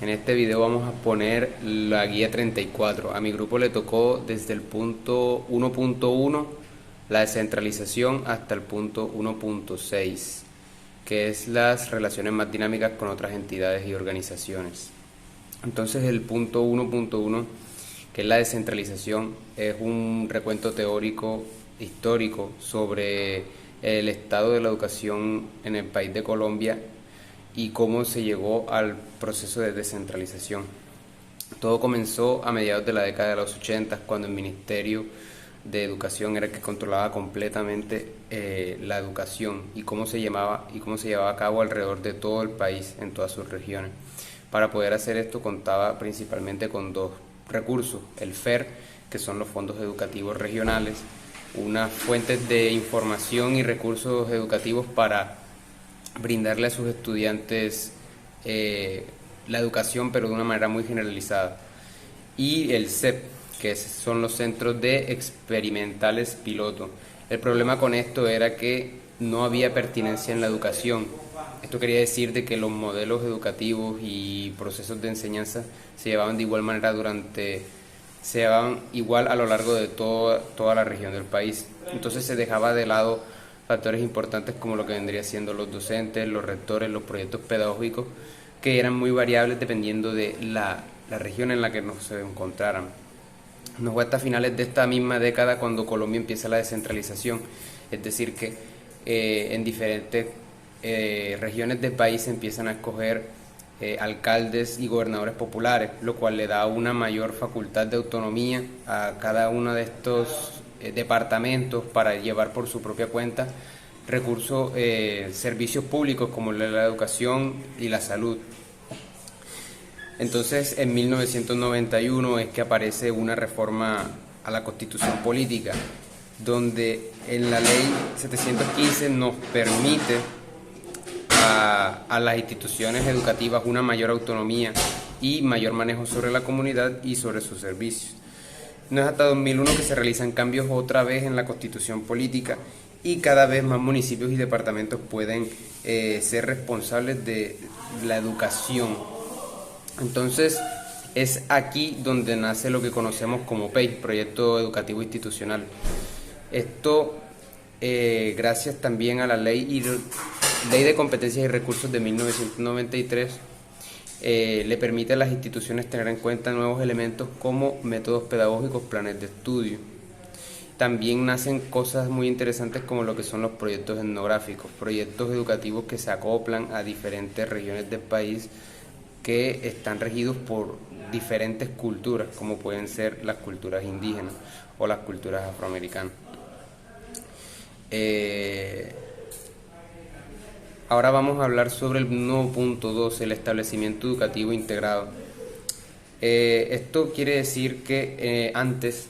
En este video vamos a poner la guía 34. A mi grupo le tocó desde el punto 1.1 la descentralización hasta el punto 1.6, que es las relaciones más dinámicas con otras entidades y organizaciones. Entonces el punto 1.1, que es la descentralización, es un recuento teórico histórico sobre el estado de la educación en el país de Colombia y cómo se llegó al proceso de descentralización. Todo comenzó a mediados de la década de los 80, cuando el Ministerio de Educación era el que controlaba completamente la educación y cómo se llevaba a cabo alrededor de todo el país, en todas sus regiones. Para poder hacer esto contaba principalmente con dos recursos: el FER, que son los fondos educativos regionales, unas fuentes de información y recursos educativos para brindarle a sus estudiantes la educación, pero de una manera muy generalizada, y el CEP, que son los centros de experimentales piloto. El problema con esto era que no había pertinencia en la educación. Esto quería decir de que los modelos educativos y procesos de enseñanza se llevaban de igual manera se llevaban igual a lo largo de toda la región del país. Entonces se dejaba de lado factores importantes como lo que vendría siendo los docentes, los rectores, los proyectos pedagógicos, que eran muy variables dependiendo de la región en la que nos encontraran. No fue hasta finales de esta misma década cuando Colombia empieza la descentralización, es decir, que en diferentes regiones del país se empiezan a escoger alcaldes y gobernadores populares, lo cual le da una mayor facultad de autonomía a cada uno de estos departamentos para llevar por su propia cuenta recursos, servicios públicos como la educación y la salud. Entonces, en 1991 es que aparece una reforma a la Constitución Política, donde en la ley 715 nos permite a las instituciones educativas una mayor autonomía y mayor manejo sobre la comunidad y sobre sus servicios. No es hasta 2001 que se realizan cambios otra vez en la Constitución Política y cada vez más municipios y departamentos pueden ser responsables de la educación. Entonces es aquí donde nace lo que conocemos como PEI, Proyecto Educativo Institucional. Esto gracias también a la Ley de Competencias y Recursos de 1993, le permite a las instituciones tener en cuenta nuevos elementos como métodos pedagógicos, planes de estudio. También nacen cosas muy interesantes como lo que son los proyectos etnográficos, proyectos educativos que se acoplan a diferentes regiones del país que están regidos por diferentes culturas, como pueden ser las culturas indígenas o las culturas afroamericanas. Ahora vamos a hablar sobre el nuevo punto 2, el establecimiento educativo integrado. Esto quiere decir que antes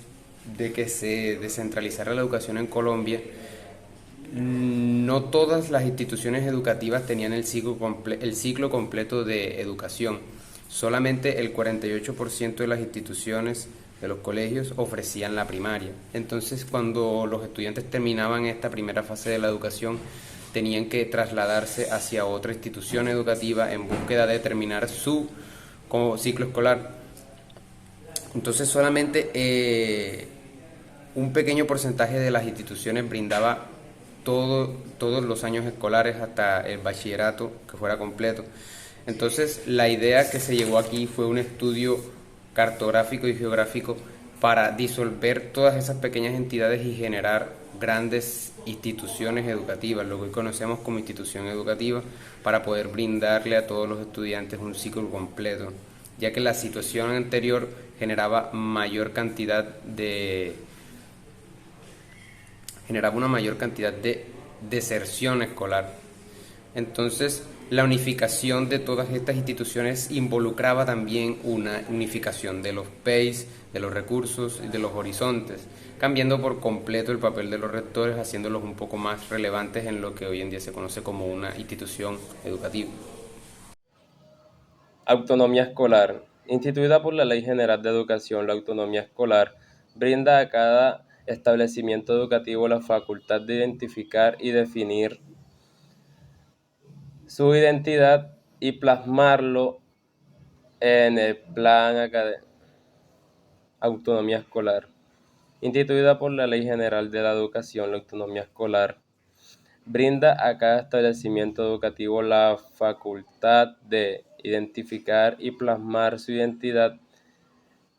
de que se descentralizara la educación en Colombia, no todas las instituciones educativas tenían el ciclo completo de educación. Solamente el 48% de las instituciones de los colegios ofrecían la primaria. Entonces, cuando los estudiantes terminaban esta primera fase de la educación, tenían que trasladarse hacia otra institución educativa en búsqueda de terminar su ciclo escolar. Entonces, solamente un pequeño porcentaje de las instituciones brindaba todos los años escolares hasta el bachillerato que fuera completo. Entonces, la idea que se llegó aquí fue un estudio cartográfico y geográfico para disolver todas esas pequeñas entidades y generar grandes instituciones educativas, lo que hoy conocemos como institución educativa, para poder brindarle a todos los estudiantes un ciclo completo, ya que la situación anterior generaba una mayor cantidad de deserción escolar. Entonces, la unificación de todas estas instituciones involucraba también una unificación de los PEIs, de los recursos y de los horizontes, cambiando por completo el papel de los rectores, haciéndolos un poco más relevantes en lo que hoy en día se conoce como una institución educativa. Autonomía escolar. Instituida por la Ley General de Educación, la autonomía escolar brinda a cada establecimiento educativo la facultad de identificar y definir su identidad y plasmarlo en el plan autonomía escolar. Instituida por la Ley General de la Educación, la autonomía escolar brinda a cada establecimiento educativo la facultad de identificar y plasmar su identidad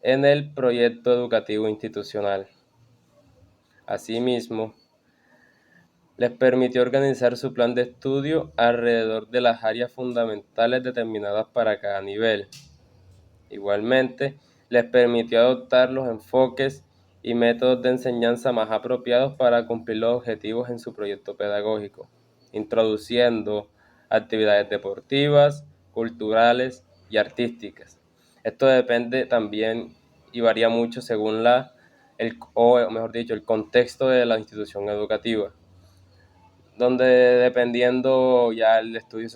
en el proyecto educativo institucional. Asimismo, les permitió organizar su plan de estudio alrededor de las áreas fundamentales determinadas para cada nivel. Igualmente, les permitió adoptar los enfoques y métodos de enseñanza más apropiados para cumplir los objetivos en su proyecto pedagógico, introduciendo actividades deportivas, culturales y artísticas. Esto depende también y varía mucho según el contexto de la institución educativa, donde dependiendo ya el estudio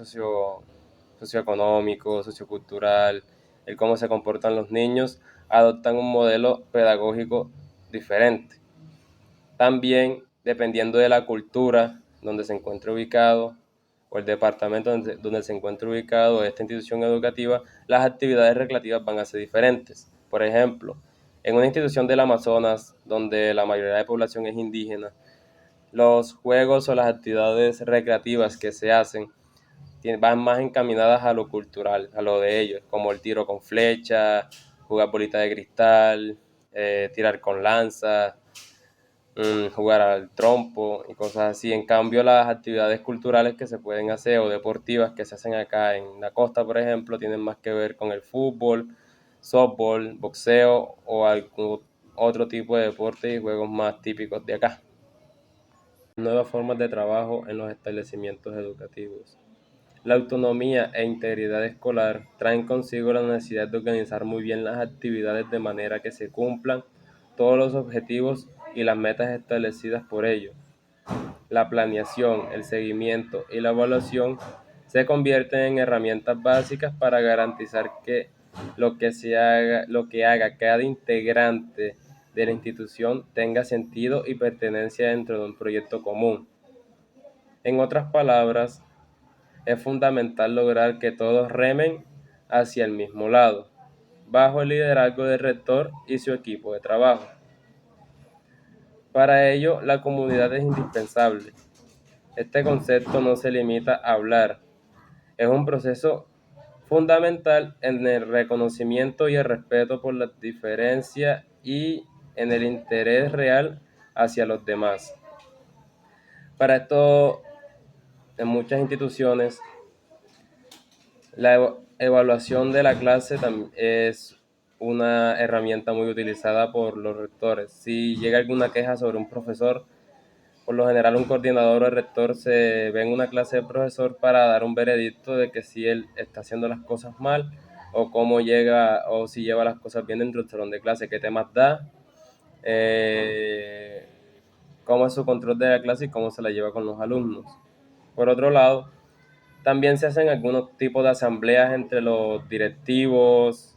socioeconómico, sociocultural, el cómo se comportan los niños, adoptan un modelo pedagógico diferente. También, dependiendo de la cultura donde se encuentre ubicado o el departamento donde se encuentre ubicado esta institución educativa, las actividades recreativas van a ser diferentes. Por ejemplo, en una institución del Amazonas, donde la mayoría de la población es indígena, los juegos o las actividades recreativas que se hacen van más encaminadas a lo cultural, a lo de ellos, como el tiro con flecha, jugar bolita de cristal, tirar con lanza, jugar al trompo y cosas así. En cambio, las actividades culturales que se pueden hacer o deportivas que se hacen acá en la costa, por ejemplo, tienen más que ver con el fútbol, softball, boxeo o algún otro tipo de deporte y juegos más típicos de acá. Nuevas formas de trabajo en los establecimientos educativos. La autonomía e integridad escolar traen consigo la necesidad de organizar muy bien las actividades de manera que se cumplan todos los objetivos y las metas establecidas por ello. La planeación, el seguimiento y la evaluación se convierten en herramientas básicas para garantizar que lo que haga cada integrante de la institución tenga sentido y pertenencia dentro de un proyecto común. En otras palabras, es fundamental lograr que todos remen hacia el mismo lado, bajo el liderazgo del rector y su equipo de trabajo. Para ello, la comunidad es indispensable. Este concepto no se limita a hablar, es un proceso fundamental en el reconocimiento y el respeto por las diferencias y en el interés real hacia los demás. Para esto, en muchas instituciones, la evaluación de la clase es una herramienta muy utilizada por los rectores. Si llega alguna queja sobre un profesor, por lo general un coordinador o el rector se ve en una clase del profesor para dar un veredicto de que si él está haciendo las cosas mal o cómo llega o si lleva las cosas bien dentro del salón de clase, qué temas da, cómo es su control de la clase y cómo se la lleva con los alumnos. Por otro lado, también se hacen algunos tipos de asambleas entre los directivos,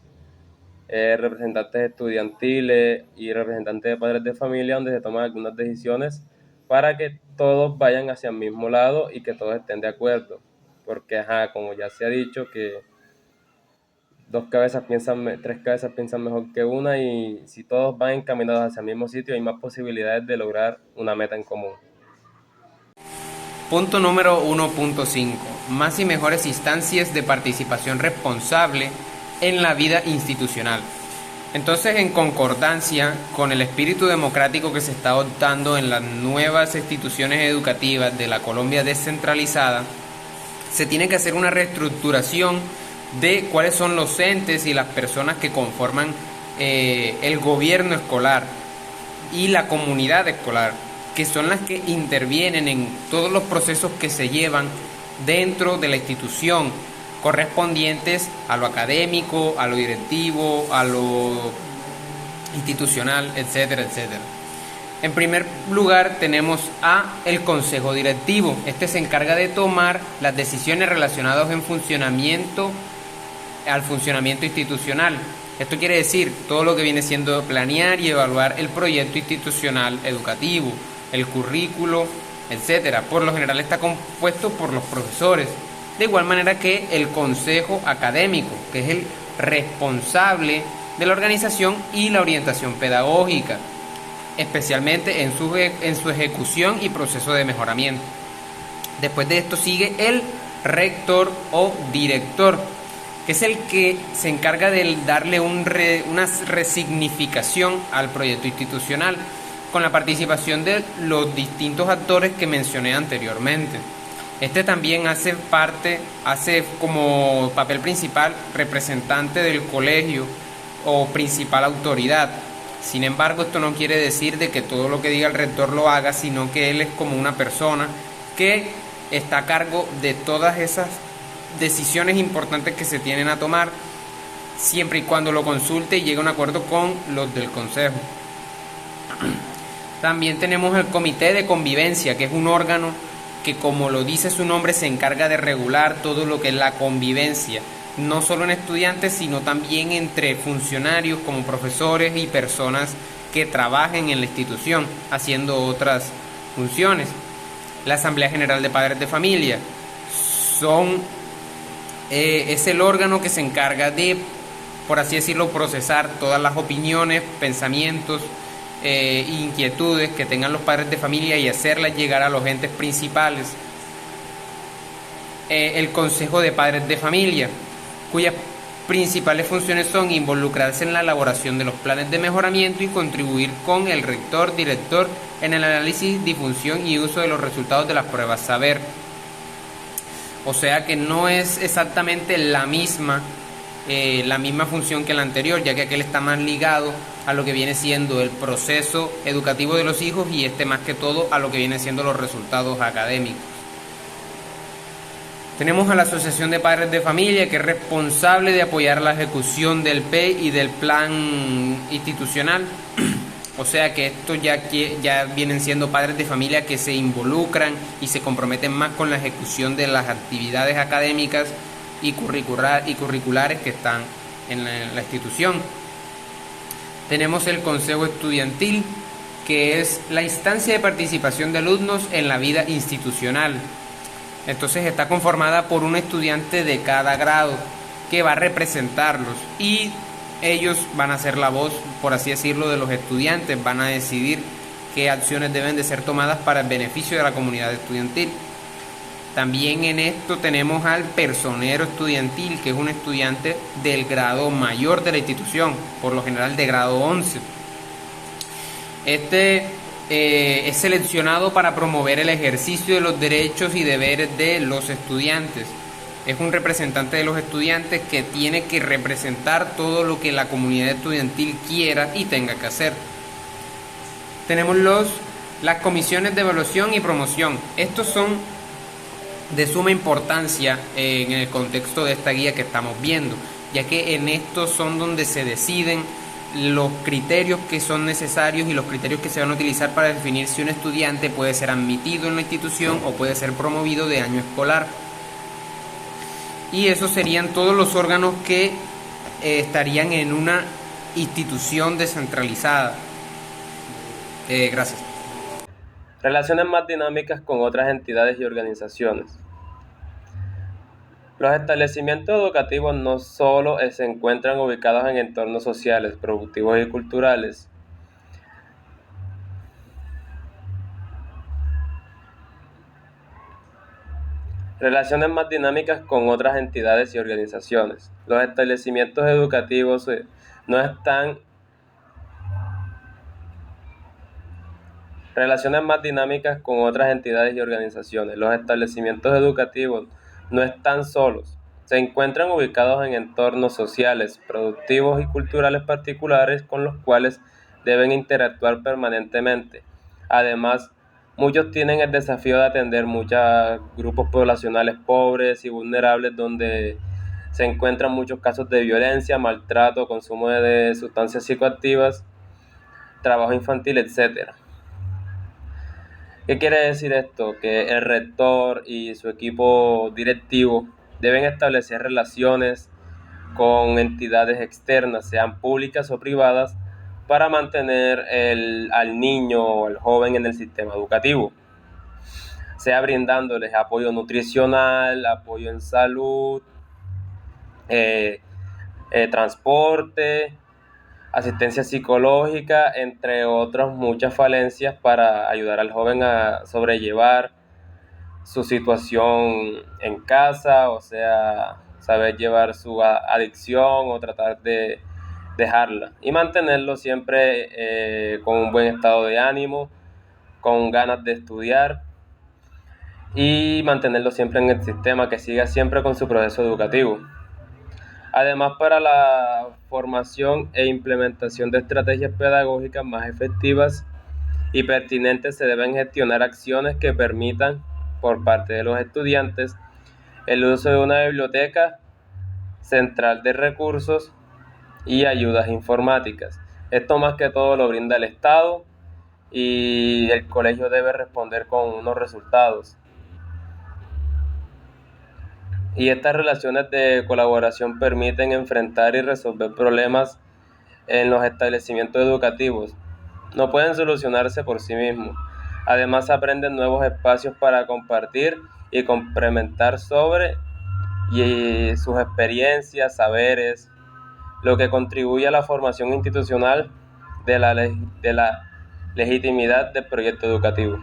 representantes estudiantiles y representantes de padres de familia, donde se toman algunas decisiones para que todos vayan hacia el mismo lado y que todos estén de acuerdo. Porque, como ya se ha dicho, que tres cabezas piensan mejor que una, y si todos van encaminados hacia el mismo sitio, hay más posibilidades de lograr una meta en común. Punto número 1.5. Más y mejores instancias de participación responsable en la vida institucional. Entonces, en concordancia con el espíritu democrático que se está adoptando en las nuevas instituciones educativas de la Colombia descentralizada, se tiene que hacer una reestructuración de cuáles son los entes y las personas que conforman el gobierno escolar y la comunidad escolar, que son las que intervienen en todos los procesos que se llevan dentro de la institución, correspondientes a lo académico, a lo directivo, a lo institucional, etcétera, etcétera. En primer lugar tenemos a el consejo directivo. Este se encarga de tomar las decisiones relacionadas al funcionamiento institucional. Esto quiere decir todo lo que viene siendo planear y evaluar el proyecto institucional educativo, el currículo, etcétera. Por lo general está compuesto por los profesores. De igual manera que el consejo académico, que es el responsable de la organización y la orientación pedagógica, especialmente en su ejecución y proceso de mejoramiento. Después de esto sigue el rector o director, que es el que se encarga de darle una resignificación al proyecto institucional, con la participación de los distintos actores que mencioné anteriormente. Este también hace como papel principal representante del colegio o principal autoridad. Sin embargo, esto no quiere decir de que todo lo que diga el rector lo haga, sino que él es como una persona que está a cargo de todas esas decisiones importantes que se tienen a tomar, siempre y cuando lo consulte y llegue a un acuerdo con los del consejo. También tenemos el comité de convivencia, que es un órgano que, como lo dice su nombre, se encarga de regular todo lo que es la convivencia, no solo en estudiantes, sino también entre funcionarios como profesores y personas que trabajen en la institución haciendo otras funciones. La Asamblea General de Padres de Familia es el órgano que se encarga de, por así decirlo, procesar todas las opiniones, pensamientos, inquietudes que tengan los padres de familia y hacerlas llegar a los entes principales. El Consejo de Padres de Familia, cuyas principales funciones son involucrarse en la elaboración de los planes de mejoramiento y contribuir con el rector, director en el análisis, difusión y uso de los resultados de las pruebas saber. O sea que no es exactamente la misma función que la anterior, ya que aquel está más ligado a lo que viene siendo el proceso educativo de los hijos y este más que todo a lo que viene siendo los resultados académicos. Tenemos a la Asociación de Padres de Familia, que es responsable de apoyar la ejecución del P y del plan institucional. O sea que estos ya vienen siendo padres de familia que se involucran y se comprometen más con la ejecución de las actividades académicas y curriculares que están en la institución. Tenemos el Consejo Estudiantil, que es la instancia de participación de alumnos en la vida institucional. Entonces está conformada por un estudiante de cada grado que va a representarlos y ellos van a ser la voz, por así decirlo, de los estudiantes, van a decidir qué acciones deben de ser tomadas para el beneficio de la comunidad estudiantil. También en esto tenemos al personero estudiantil, que es un estudiante del grado mayor de la institución, por lo general de grado 11. Este es seleccionado para promover el ejercicio de los derechos y deberes de los estudiantes. Es un representante de los estudiantes que tiene que representar todo lo que la comunidad estudiantil quiera y tenga que hacer. Tenemos las comisiones de evaluación y promoción. Estos son de suma importancia en el contexto de esta guía que estamos viendo, ya que en estos son donde se deciden los criterios que son necesarios y los criterios que se van a utilizar para definir si un estudiante puede ser admitido en la institución o puede ser promovido de año escolar. Y esos serían todos los órganos que estarían en una institución descentralizada. Gracias. Relaciones más dinámicas con otras entidades y organizaciones. Los establecimientos educativos no solo se encuentran ubicados en entornos sociales, productivos y culturales. Relaciones más dinámicas con otras entidades y organizaciones. Los establecimientos educativos no están Relaciones más dinámicas con otras entidades y organizaciones. Los establecimientos educativos no están solos. Se encuentran ubicados en entornos sociales, productivos y culturales particulares con los cuales deben interactuar permanentemente. Además, muchos tienen el desafío de atender muchos grupos poblacionales pobres y vulnerables donde se encuentran muchos casos de violencia, maltrato, consumo de sustancias psicoactivas, trabajo infantil, etc. ¿Qué quiere decir esto? Que el rector y su equipo directivo deben establecer relaciones con entidades externas, sean públicas o privadas, para mantener al niño o al joven en el sistema educativo, sea brindándoles apoyo nutricional, apoyo en salud, transporte, asistencia psicológica, entre otras muchas falencias para ayudar al joven a sobrellevar su situación en casa, o sea, saber llevar su adicción o tratar de dejarla y mantenerlo siempre con un buen estado de ánimo, con ganas de estudiar y mantenerlo siempre en el sistema, que siga siempre con su proceso educativo. Además, para la formación e implementación de estrategias pedagógicas más efectivas y pertinentes se deben gestionar acciones que permitan, por parte de los estudiantes, el uso de una biblioteca central de recursos y ayudas informáticas. Esto más que todo lo brinda el Estado y el colegio debe responder con unos resultados. Y estas relaciones de colaboración permiten enfrentar y resolver problemas en los establecimientos educativos. No pueden solucionarse por sí mismos. Además, aprenden nuevos espacios para compartir y complementar sobre sus experiencias, saberes, lo que contribuye a la formación institucional de la legitimidad del proyecto educativo.